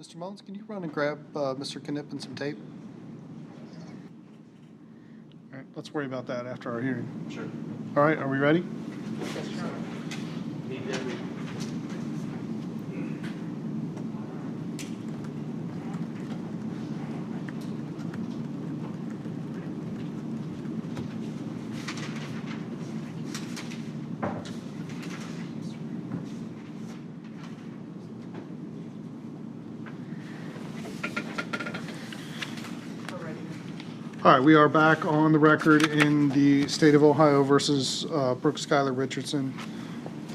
Mr. Mullins, can you run and grab Mr. Knipp and some tape? All right, let's worry about that after our hearing. Sure. All right, are we ready? Yes, sure. All right, we are back on the record in the state of Ohio versus Brooke Skylar Richardson.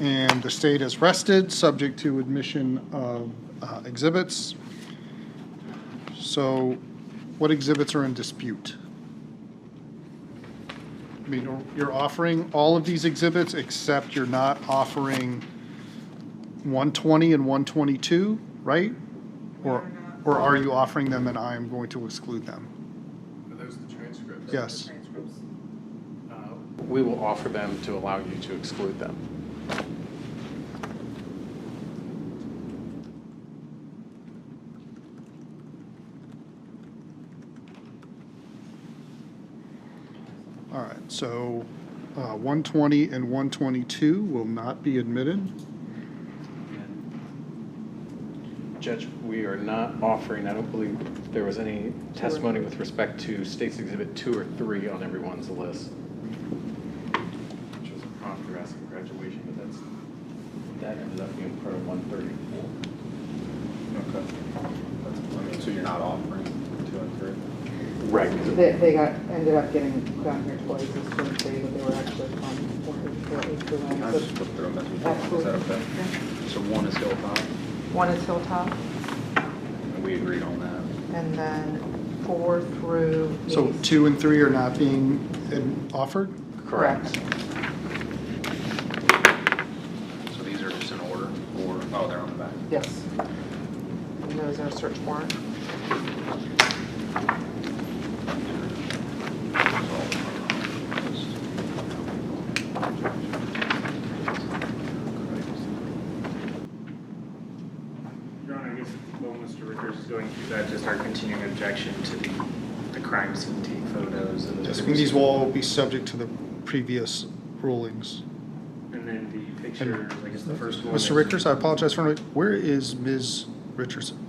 And the state has rested, subject to admission of exhibits. So what exhibits are in dispute? I mean, you're offering all of these exhibits, except you're not offering 120 and 122, right? Or are you offering them and I am going to exclude them? Are those the transcripts? Yes. We will offer them to allow you to exclude them. All right, so 120 and 122 will not be admitted. Judge, we are not offering, I don't believe there was any testimony with respect to State's Exhibit 2 or 3 on everyone's list, which was a prom dress and graduation, but that ended up being part of 134. Okay. So you're not offering 2 and 3? Right. They ended up getting down here twice, as soon as they, but they were actually on 134. Can I just flip through them as we go? Is that okay? Yeah. So 1 is Hilltop, One is Hilltop, and we agreed on that. and then 4 through. So 2 and 3 are not being offered? Correct. So these are just in order, or, oh, they're on the back. Yes. And those are search warrant. Your Honor, I guess while Mr. Rickers is going through that, just our continuing objection to the crime scene tape photos. And Yes, these will all be subject to the previous rulings. And then the picture, I guess the first one. Mr. Rickers, I apologize for, where is Ms. Richardson?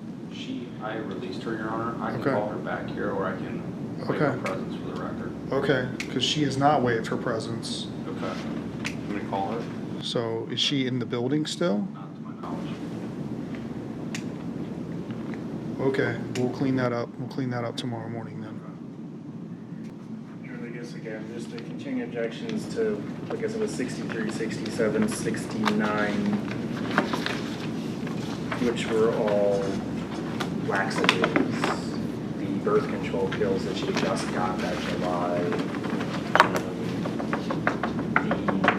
I released her, Your Honor. I can Okay. call her back here, or I can waive Okay. her presence for the record. Okay, because she has not waived her presence. Okay. I'm gonna call her. So is she in the building still? Not to my knowledge. Okay, we'll clean that up. We'll clean that up tomorrow morning then. Your Honor, I guess again, just the continuing objections to, I guess it was 63, 67, 69, which were all laxatives. The birth control pills that she just got that July.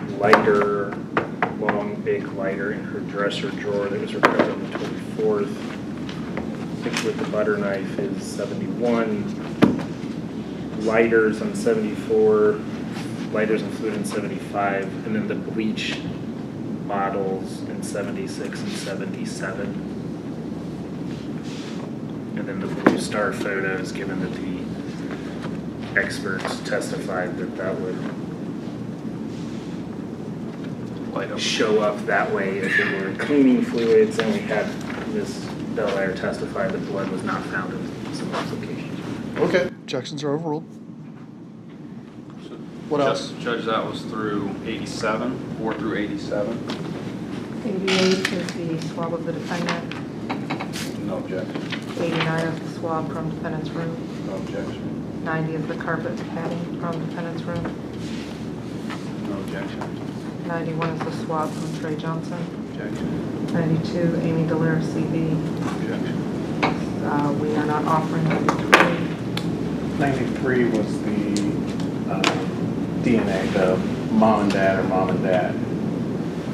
The lighter, long, big lighter in her dresser drawer that was recovered on the 24th. Picture with the butter knife is 71. Lighters on 74. Lighters and fluid in 75. And then the bleach bottles in 76 and 77. And then the Blue Star photos, given that the experts testified that that would Light up. show up that way if it were cleaning fluids, and we had Ms. Belair testify that blood was not found in some applications. Okay, objections are overruled. What else? Judge, that was through 87, 4 through 87. 88 is the swab of the defendant. No objection. 89 is the swab from defendant's room. No objection. 90 is the carpet padding from defendant's room. No objection. 91 is the swab from Trey Johnson. Objection. 92, Amy Dallaire, CV. Objection. We are not offering 93. 93 was the DNA, the mom and dad or mom and dad.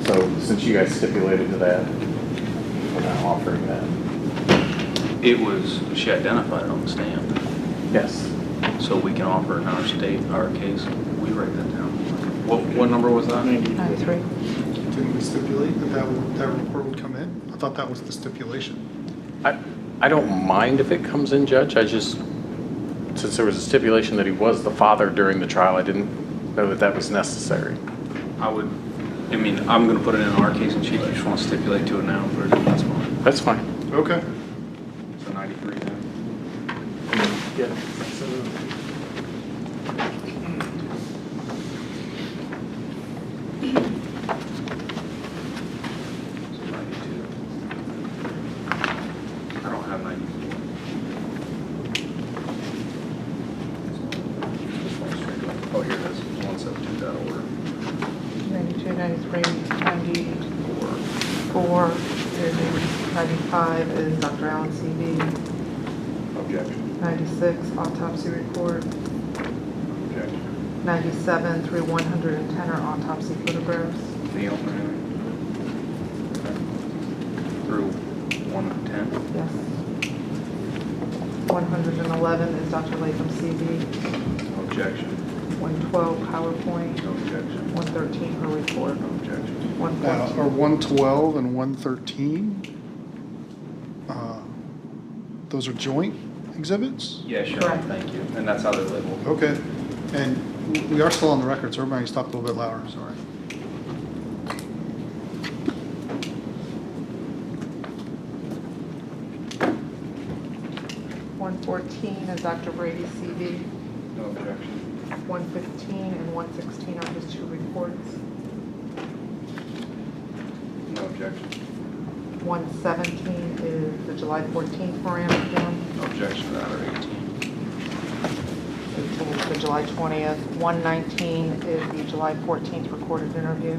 So since you guys stipulated to that, we're not offering that. It was, she identified it on the stand, Yes. so we can offer in our state, our case. We write that down. What number was that? 93. Didn't we stipulate that that report would come in? I thought that was the stipulation. I don't mind if it comes in, Judge. I just, since there was a stipulation that he was the father during the trial, I didn't know that that was necessary. I'm gonna put it in our case in chief. You just want to stipulate to it now, but that's fine. That's fine. Okay. So 93 then. Yeah. So 92. I don't have 94. This one's straight up. Oh, here it is. 172, that order. 92, 93, 94, 95 is Dr. Allen CV, Objection. 96 autopsy report, Objection. 97 through 110 are autopsy photographs. Neil, okay. Through 110. Yes. 111 is Dr. Latham CV, Objection. 112 PowerPoint, No objection. 113 her report, No objection. Now, 114. are 112 and 113, those are joint exhibits? Yeah, sure. Correct. Thank you. And that's how they're labeled. Okay. And we are still on the record, so everybody needs to talk a little bit louder, sorry. .114 is Dr. Brady's CV, No objection. 115 and 116 are his two reports. No objection. 117 is the July 14th Miranda film. No objection to that or 18. 18 is the July 20th. 119 is the July 14th recorded interview.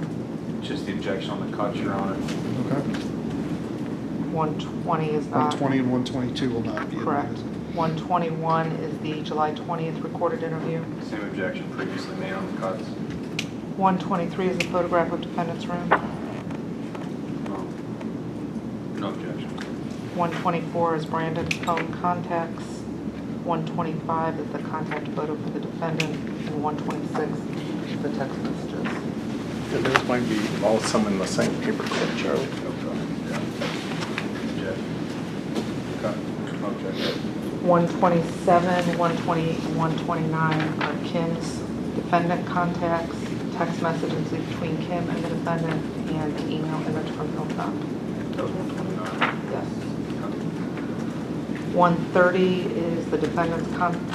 Just the objection on the cuts, Your Honor. Okay. 120 is not. 120 and 122 will not be. Correct. admitted. 121 is the July 20th recorded interview. Same objection previously made on the cuts. 123 is the photograph of defendant's room. No objection. 124 is Brandon's phone contacts. 125 is the contact photo for the defendant. And 126 is the text messages. Yeah, those might be all some in the same paper clip, Charlie. No cut. Yeah. Objection. Cut. No objection. 127, 128, and 129 are Kim's defendant contacts, text messages between Kim and the defendant, and the email image from Hilltop. That was 129. Yes. 130 is the defendant's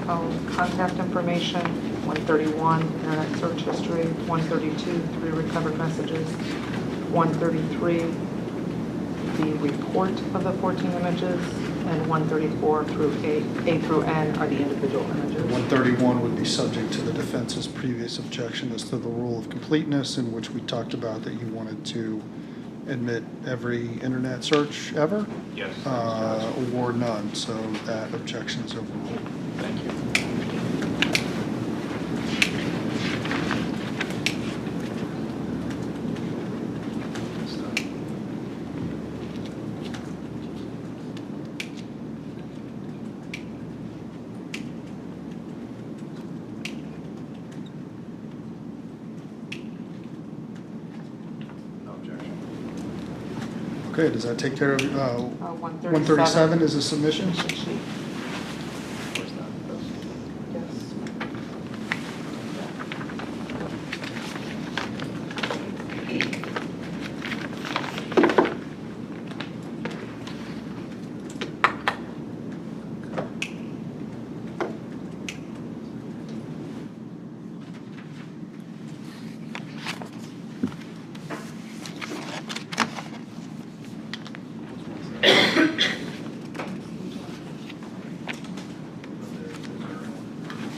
phone contact information. 131, internet search history. 132, 3 recovered messages. 133, the report of the 14 images. And 134 through A through N are the individual images. 131 would be subject to the defense's previous objection as to the rule of completeness, in which we talked about that you wanted to admit every internet search ever. Yes. Or none, so that objection is overruled. Thank you. No objection. Okay, does that take care of, 137 137 is a submission? Sheet. Where's that? Yes.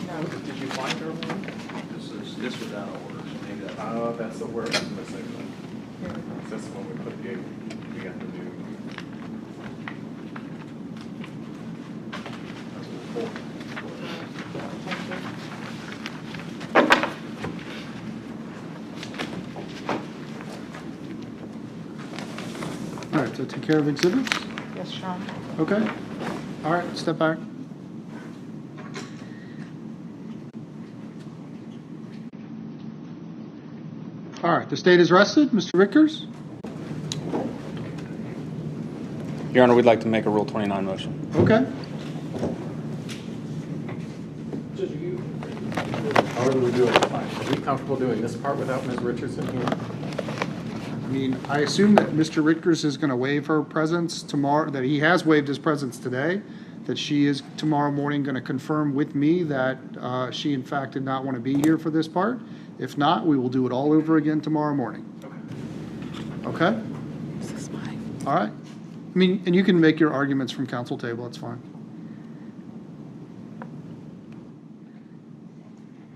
No. Did you find her one? This was out of order, so maybe that. Oh, that's the word I'm missing. Here. This one we put the, we got the new. All right, so take care of exhibits? Yes, Sean. Okay. All right, step back. All right, the state is rested. Mr. Rickers? Your Honor, we'd like to make a Rule 29 motion. Okay. However we do it, it's fine. Are we comfortable doing this part without Ms. Richardson here? I mean, I assume that Mr. Ritkers is going to waive her presence tomorrow, that he has waived his presence today, that she is tomorrow morning going to confirm with me that she in fact did not want to be here for this part. If not, we will do it all over again tomorrow morning. Okay? This is mine. All right. I mean, and you can make your arguments from council table, that's fine.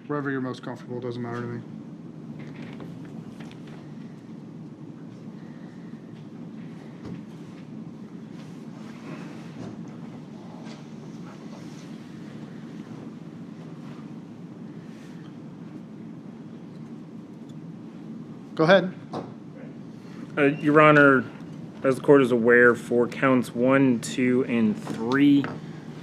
Wherever you're most comfortable, doesn't matter to me. Go ahead. Your Honor, as the court is aware, for counts 1, 2, and 3, the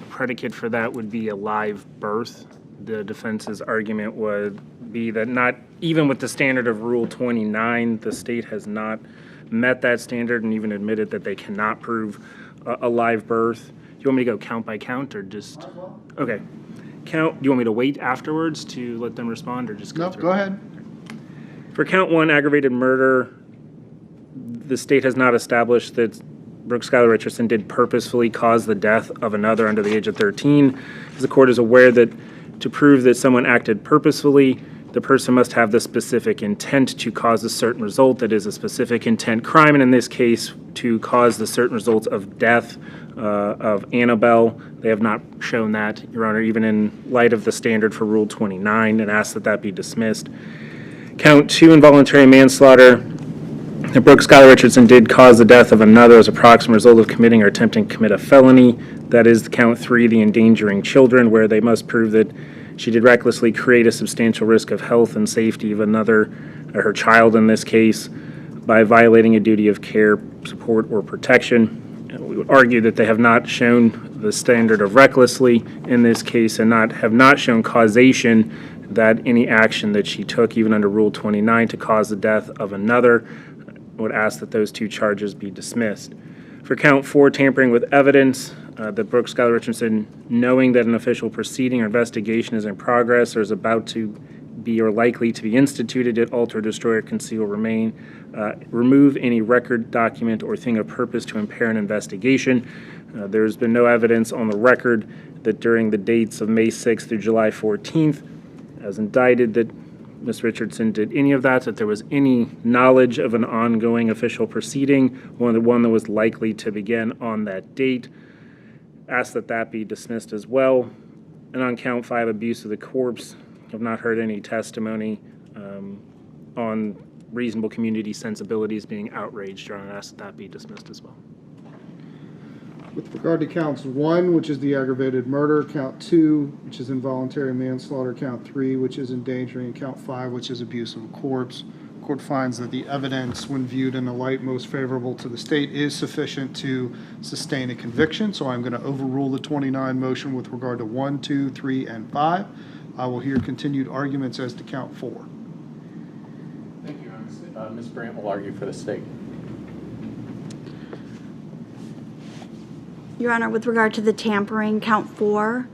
predicate for that would be a live birth. The defense's argument would be that not even with the standard of Rule 29, the state has not met that standard and even admitted that they cannot prove a live birth. Do you want me to go count by count or just? Okay. Count. Do you want me to wait afterwards to let them respond or just go No, through? go ahead. For count 1, aggravated murder, the state has not established that Skylar Richardson did purposefully cause the death of another under the age of 13. As the court is aware that to prove that someone acted purposefully, the person must have the specific intent to cause a certain result that is a specific intent crime, and in this case, to cause the certain results of death of Annabelle. They have not shown that, Your Honor, even in light of the standard for Rule 29, and ask that that be dismissed. Count 2, involuntary manslaughter. That Skylar Richardson did cause the death of another as a proximate result of committing or attempting to commit a felony. That is count 3, the endangering children, where they must prove that she did recklessly create a substantial risk of health and safety of another, or her child in this case, by violating a duty of care, support, or protection. We would argue that they have not shown the standard of recklessly in this case and have not shown causation that any action that she took, even under Rule 29, to cause the death of another. I would ask that those 2 charges be dismissed. For count 4, tampering with evidence, that Skylar Richardson, knowing that an official proceeding or investigation is in progress or is about to be or likely to be instituted, did alter, destroy, or conceal, remain, remove any record, document, or thing of purpose to impair an investigation. There's been no evidence on the record that during the dates of May 6th through July 14th, as indicted, that Ms. Richardson did any of that there was any knowledge of an ongoing official proceeding, one that was likely to begin on that date. Ask that that be dismissed as well. And on count 5, abuse of the corpse, I've not heard any testimony on reasonable community sensibilities being outraged. Your Honor, ask that that be dismissed as well. With regard to counts 1, which is the aggravated murder, count 2, which is involuntary manslaughter, count 3, which is endangering, and count 5, which is abuse of a corpse, court finds that the evidence, when viewed in the light most favorable to the state, is sufficient to sustain a conviction. So I'm going to overrule the 29 motion with regard to 1, 2, 3, and 5. I will hear continued arguments as to count 4. Thank you, Your Honor. Ms. Brandt will argue for the state. Your Honor, with regard to the tampering, count 4,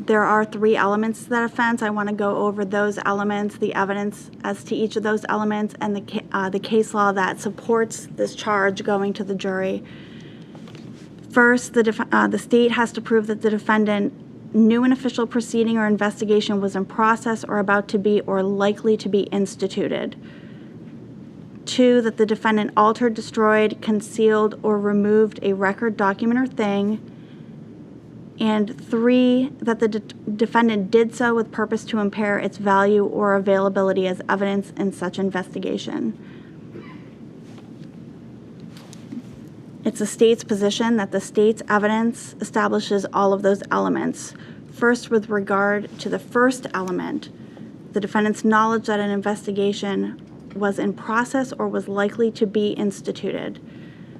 there are 3 elements to that offense. I want to go over those elements, the evidence as to each of those elements, and the case law that supports this charge going to the jury. First, the state has to prove that the defendant knew an official proceeding or investigation was in process or about to be or likely to be instituted. 2, that the defendant altered, destroyed, concealed, or removed a record, document, or thing. And 3, that the defendant did so with purpose to impair its value or availability as evidence in such investigation. It's the state's position that the state's evidence establishes all of those elements. First, with regard to the first element, the defendant's knowledge that an investigation was in process or was likely to be instituted.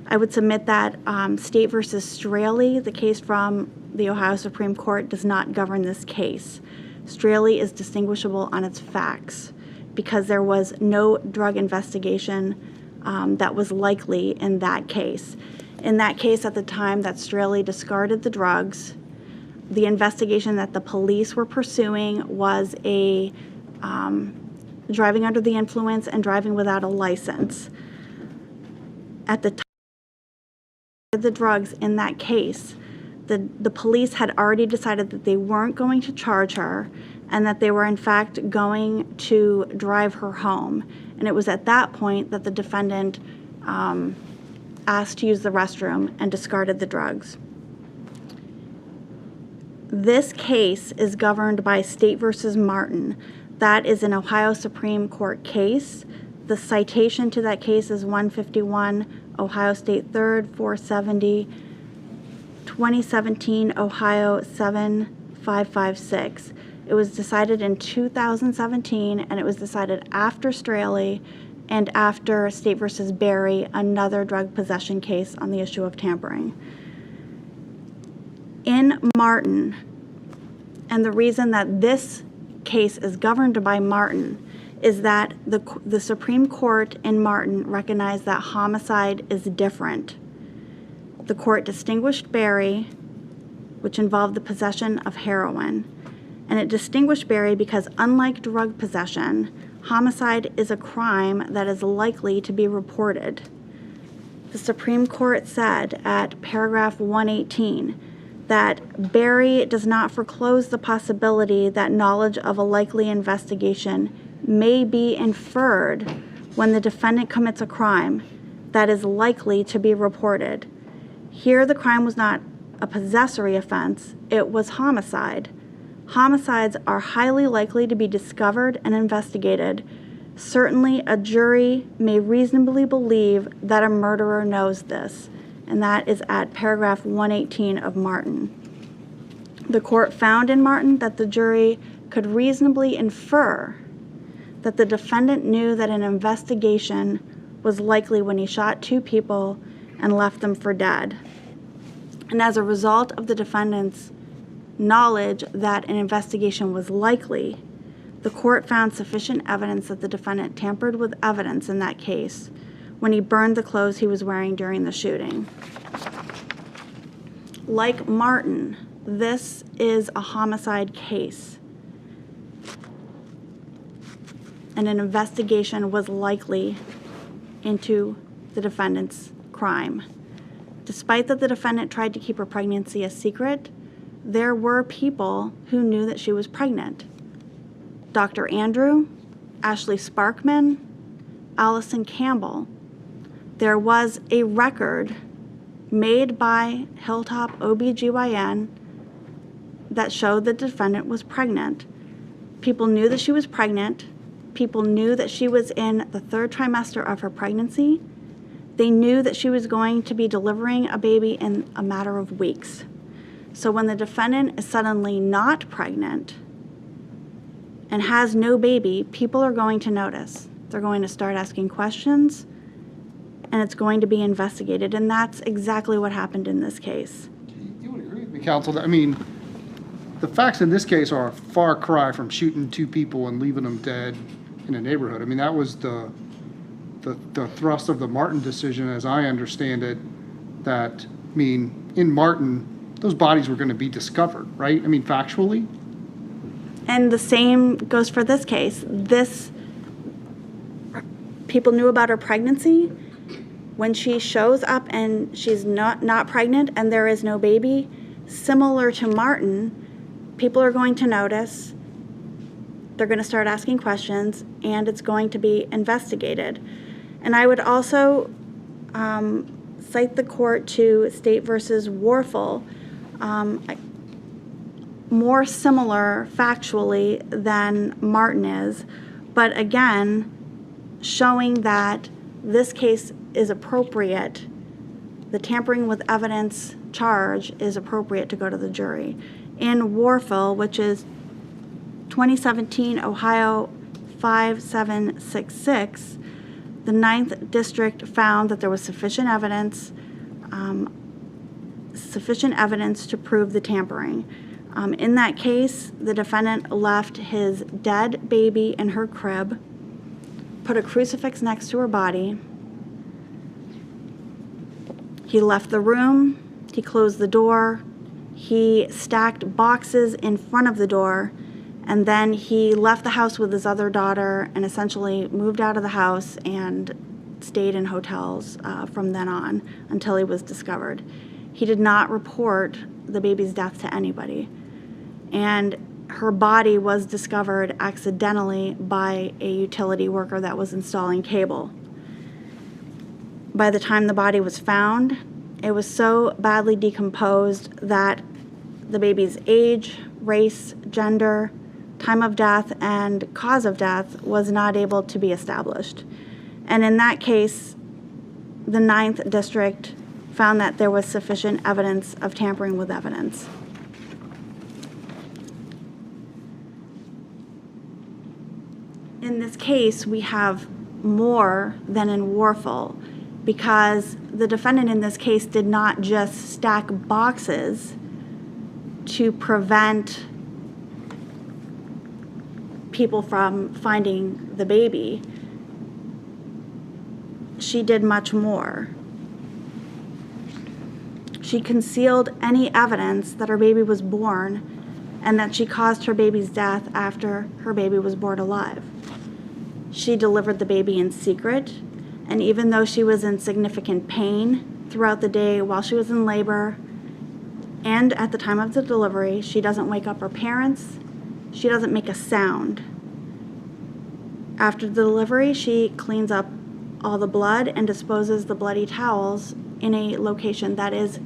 I would submit that State v. Straley, the case from the Ohio Supreme Court, does not govern this case. Straley is distinguishable on its facts because there was no drug investigation that was likely in that case. In that case, at the time that Straley discarded the drugs, the investigation that the police were pursuing was a driving under the influence and driving without a license. At the time of the drugs in that case, the police had already decided that they weren't going to charge her and that they were in fact going to drive her home. And it was at that point that the defendant asked to use the restroom and discarded the drugs. This case is governed by State versus Martin. That is an Ohio Supreme Court case. The citation to that case is 151 Ohio State 3rd 470, 2017 Ohio 7556. It was decided in 2017, and it was decided after Straley and after State versus Berry, another drug possession case on the issue of tampering. In Martin, and the reason that this case is governed by Martin is that the Supreme Court in Martin recognized that homicide is different. The court distinguished Berry, which involved the possession of heroin, and it distinguished Berry because unlike drug possession, homicide is a crime that is likely to be reported. The Supreme Court said at paragraph 118 that Berry does not foreclose the possibility that knowledge of a likely investigation may be inferred when the defendant commits a crime that is likely to be reported. Here, the crime was not a possessory offense, it was homicide. Homicides are highly likely to be discovered and investigated. Certainly, a jury may reasonably believe that a murderer knows this, and that is at paragraph 118 of Martin. The court found in Martin that the jury could reasonably infer that the defendant knew that an investigation was likely when he shot two people and left them for dead. And as a result of the defendant's knowledge that an investigation was likely, the court found sufficient evidence that the defendant tampered with evidence in that case when he burned the clothes he was wearing during the shooting. Like Martin, this is a homicide case, and an investigation was likely into the defendant's crime. Despite that the defendant tried to keep her pregnancy a secret, there were people who knew that she was pregnant. Dr. Andrew, Ashley Sparkman, Allison Campbell. There was a record made by Hilltop OBGYN that showed the defendant was pregnant. People knew that she was pregnant. People knew that she was in the third trimester of her pregnancy. They knew that she was going to be delivering a baby in a matter of weeks. So when the defendant is suddenly not pregnant and has no baby, people are going to notice. They're going to start asking questions, and it's going to be investigated. And that's exactly what happened in this case. You would agree with me, counsel, that, I mean, the facts in this case are a far cry from shooting two people and leaving them dead in a neighborhood. I mean, that was the thrust of the Martin decision, as I understand it, that, I mean, in Martin, those bodies were going to be discovered, right? I mean, factually? And the same goes for this case. People knew about her pregnancy. When she shows up and she's not pregnant and there is no baby, similar to Martin, people are going to notice, they're going to start asking questions, and it's going to be investigated. And I would also cite the court to State versus Warfel, more similar factually than Martin is, but again, showing that this case is appropriate. The tampering with evidence charge is appropriate to go to the jury. In Warfel, which is 2017 Ohio 5766, the 9th District found that there was sufficient evidence to prove the tampering. In that case, the defendant left his dead baby in her crib, put a crucifix next to her body. He left the room, he closed the door, he stacked boxes in front of the door, and then he left the house with his other daughter and essentially moved out of the house and stayed in hotels from then on until he was discovered. He did not report the baby's death to anybody. And her body was discovered accidentally by a utility worker that was installing cable. By the time the body was found, it was so badly decomposed that the baby's age, race, gender, time of death, and cause of death was not able to be established. And in that case, the 9th District found that there was sufficient evidence of tampering with evidence. In this case, we have more than in Warfel, because the defendant in this case did not just stack boxes to prevent people from finding the baby. She did much more. She concealed any evidence that her baby was born and that she caused her baby's death after her baby was born alive. She delivered the baby in secret, and even though she was in significant pain throughout the day while she was in labor and at the time of the delivery, she doesn't wake up her parents, she doesn't make a sound. After the delivery, she cleans up all the blood and disposes the bloody towels in a location that is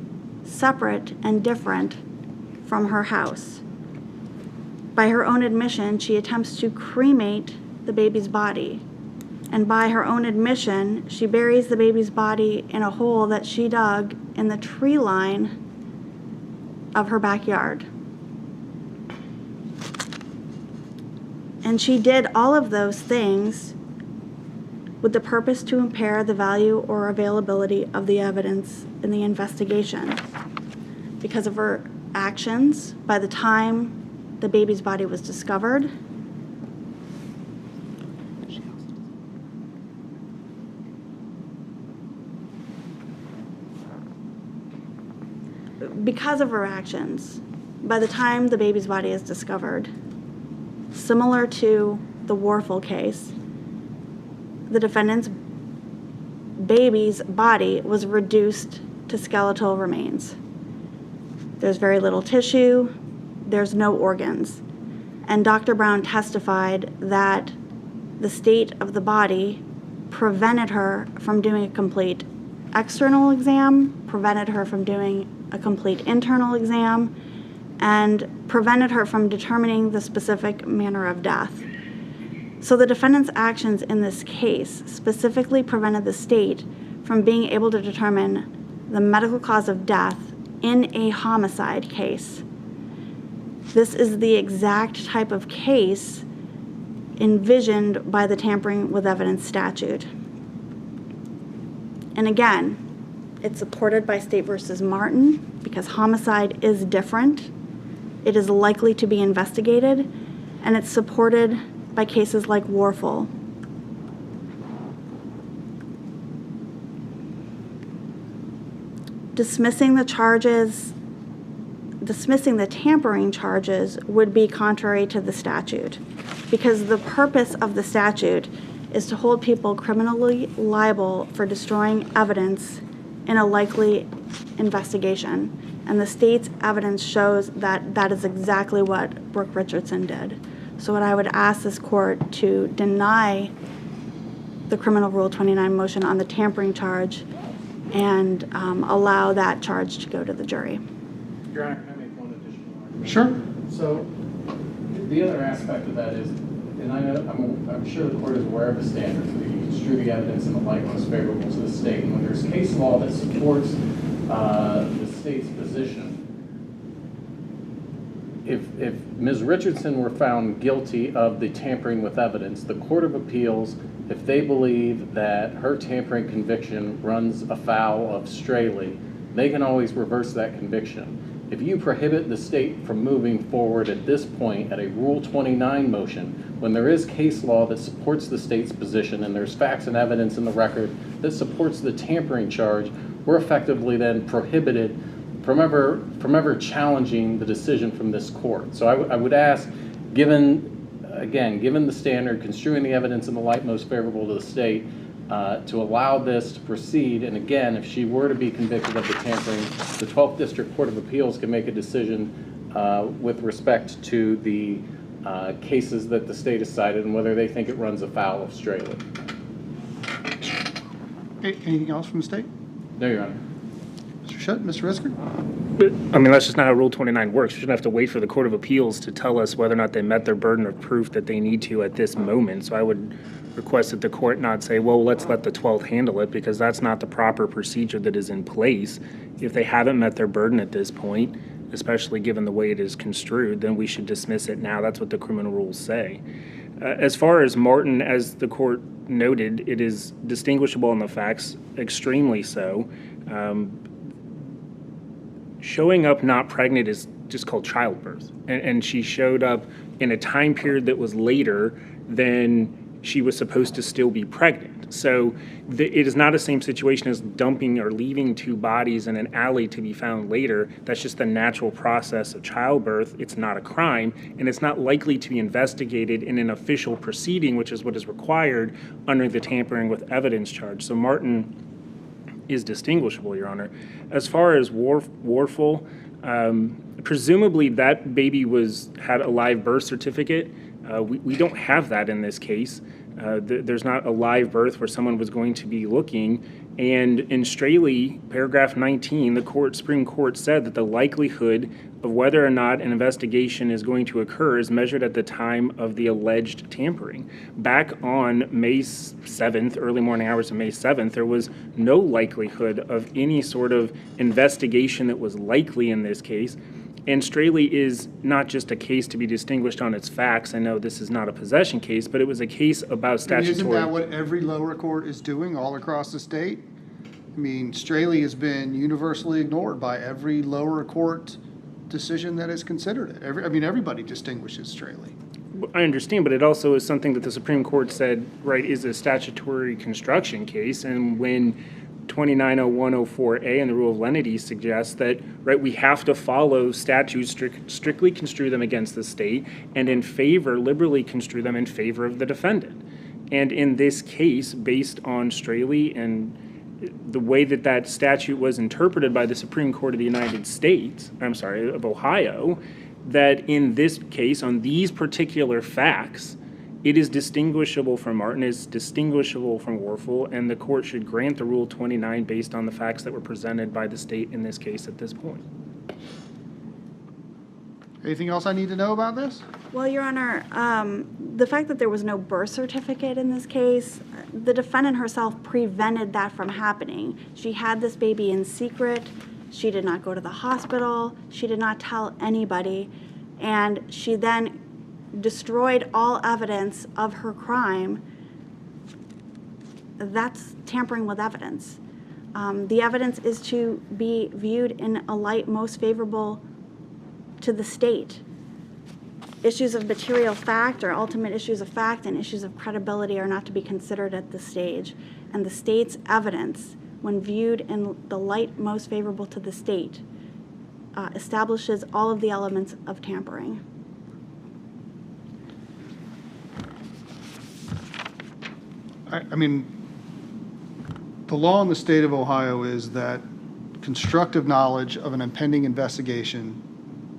separate and different from her house. By her own admission, she attempts to cremate the baby's body. And by her own admission, she buries the baby's body in a hole that she dug in the tree line of her backyard. And she did all of those things with the purpose to impair the value or availability of the evidence in the investigation. Because of her actions, by the time the baby's body was discovered, by the time the baby's body is discovered, similar to the Warfel case, the defendant's baby's body was reduced to skeletal remains. There's very little tissue, there's no organs. And Dr. Brown testified that the state of the body prevented her from doing a complete external exam, prevented her from doing a complete internal exam, and prevented her from determining the specific manner of death. So the defendant's actions in this case specifically prevented the state from being able to determine the medical cause of death in a homicide case. This is the exact type of case envisioned by the tampering with evidence statute. And again, it's supported by State versus Martin because homicide is different. It is likely to be investigated, and it's supported by cases like Warfel. Dismissing the tampering charges would be contrary to the statute, because the purpose of the statute is to hold people criminally liable for destroying evidence in a likely investigation. And the state's evidence shows that that is exactly what Brooke Richardson did. So what I would ask this court to deny the criminal Rule 29 motion on the tampering charge and allow that charge to go to the jury. Your Honor, can I make one additional argument? Sure. So the other aspect of that is, and I'm sure the court is aware of the standards, that you construe the evidence in the light most favorable to the state. And when there's case law that supports the state's position, if Ms. Richardson were found guilty of the tampering with evidence, the Court of Appeals, if they believe that her tampering conviction runs afoul of Straley, they can always reverse that conviction. If you prohibit the state from moving forward at this point at a Rule 29 motion, when there is case law that supports the state's position and there's facts and evidence in the record that supports the tampering charge, we're effectively then prohibited from ever challenging the decision from this court. So I would ask, given the standard, construing the evidence in the light most favorable to the state, to allow this to proceed. And again, if she were to be convicted of the tampering, the 12th District Court of Appeals can make a decision with respect to the cases that the state has cited and whether they think it runs afoul of Straley. Anything else from the state? No, Your Honor. Mr. Shutt, Mr. Risker? I mean, that's just not how Rule 29 works. We shouldn't have to wait for the Court of Appeals to tell us whether or not they met their burden of proof that they need to at this moment. So I would request that the court not say, well, let's let the 12th handle it, because that's not the proper procedure that is in place. If they haven't met their burden at this point, especially given the way it is construed, then we should dismiss it now. That's what the criminal rules say. As far as Martin, as the court noted, it is distinguishable in the facts, extremely so. Showing up not pregnant is just called childbirth. And she showed up in a time period that was later than she was supposed to still be pregnant. So it is not the same situation as dumping or leaving two bodies in an alley to be found later. That's just the natural process of childbirth. It's not a crime, and it's not likely to be investigated in an official proceeding, which is what is required under the tampering with evidence charge. So Martin is distinguishable, Your Honor. As far as Warfel, presumably that baby had a live birth certificate. We don't have that in this case. There's not a live birth where someone was going to be looking. And in Straley, paragraph 19, the Supreme Court said that the likelihood of whether or not an investigation is going to occur is measured at the time of the alleged tampering. Back on May 7th, early morning hours of May 7th, there was no likelihood of any sort of investigation that was likely in this case. And Straley is not just a case to be distinguished on its facts. I know this is not a possession case, but it was a case about statutory... Isn't that what every lower court is doing all across the state? I mean, Straley has been universally ignored by every lower court decision that has considered it. Everybody distinguishes Straley. I understand, but it also is something that the Supreme Court said, right, is a statutory construction case. And when 290104A and the rule of lenity suggests that, right, we have to follow statutes, strictly construe them against the state, and liberally construe them in favor of the defendant. And in this case, based on Straley and the way that statute was interpreted by the Supreme Court of the United States, of Ohio, that in this case, on these particular facts, it is distinguishable from Martin, is distinguishable from Warfel, and the court should grant the Rule 29 based on the facts that were presented by the state in this case at this point. Anything else I need to know about this? Well, Your Honor, the fact that there was no birth certificate in this case, the defendant herself prevented that from happening. She had this baby in secret. She did not go to the hospital. She did not tell anybody. And she then destroyed all evidence of her crime. That's tampering with evidence. The evidence is to be viewed in a light most favorable to the state. Issues of material fact or ultimate issues of fact and issues of credibility are not to be considered at this stage. And the state's evidence, when viewed in the light most favorable to the state, establishes all of the elements of tampering. I mean, the law in the state of Ohio is that constructive knowledge of an impending investigation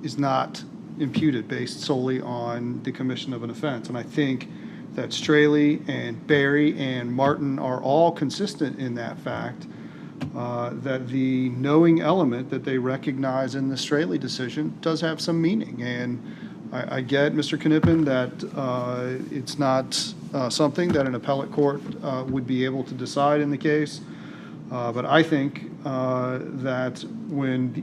is not imputed based solely on the commission of an offense. And I think that Straley and Barry and Martin are all consistent in that fact, that the knowing element that they recognize in the Straley decision does have some meaning. And I get, Mr. Knippen, that it's not something that an appellate court would be able to decide in the case. But I think that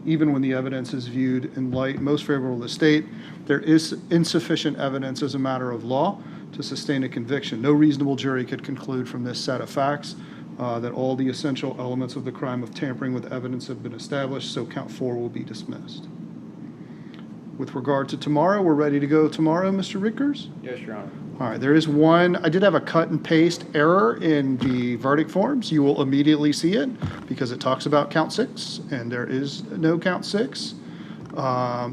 even when the evidence is viewed in light most favorable to the state, there is insufficient evidence as a matter of law to sustain a conviction. No reasonable jury could conclude from this set of facts that all the essential elements of the crime of tampering with evidence have been established, so count 4 will be dismissed. With regard to tomorrow, we're ready to go tomorrow, Mr. Rickers? Yes, Your Honor. All right, there is one, I did have a cut and paste error in the verdict forms. You will immediately see it because it talks about count 6 and there is no count 6.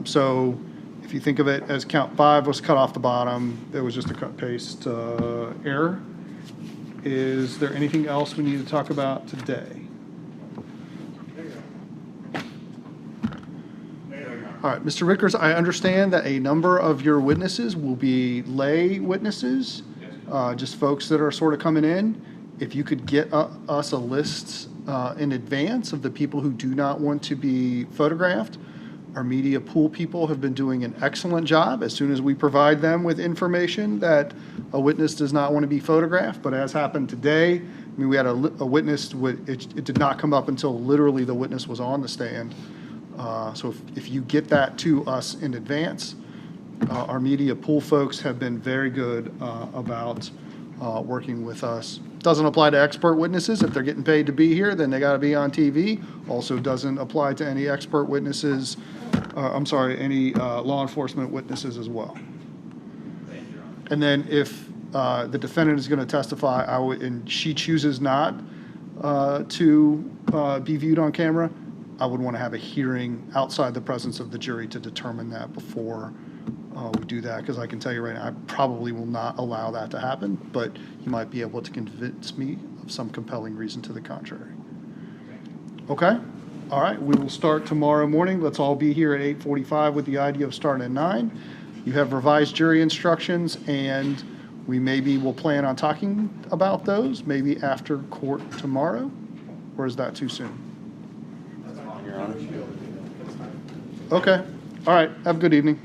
So if you think of it as count 5 was cut off the bottom, it was just a cut paste error. Is there anything else we need to talk about today? All right, Mr. Rickers, I understand that a number of your witnesses will be lay witnesses, just folks that are sort of coming in. If you could get us a list in advance of the people who do not want to be photographed. Our media pool people have been doing an excellent job. As soon as we provide them with information that a witness does not want to be photographed, but as happened today, I mean, we had a witness, it did not come up until literally the witness was on the stand. So if you get that to us in advance, our media pool folks have been very good about working with us. Doesn't apply to expert witnesses. If they're getting paid to be here, then they got to be on TV. Also doesn't apply to any expert witnesses, any law enforcement witnesses as well. And then if the defendant is going to testify, and she chooses not to be viewed on camera, I would want to have a hearing outside the presence of the jury to determine that before we do that, because I can tell you right now, I probably will not allow that to happen, but you might be able to convince me of some compelling reason to the contrary. Okay? All right, we will start tomorrow morning. Let's all be here at 8:45 with the idea of starting at 9. You have revised jury instructions, and we maybe will plan on talking about those maybe after court tomorrow, or is that too soon? Your Honor. Okay. All right. Have a good evening.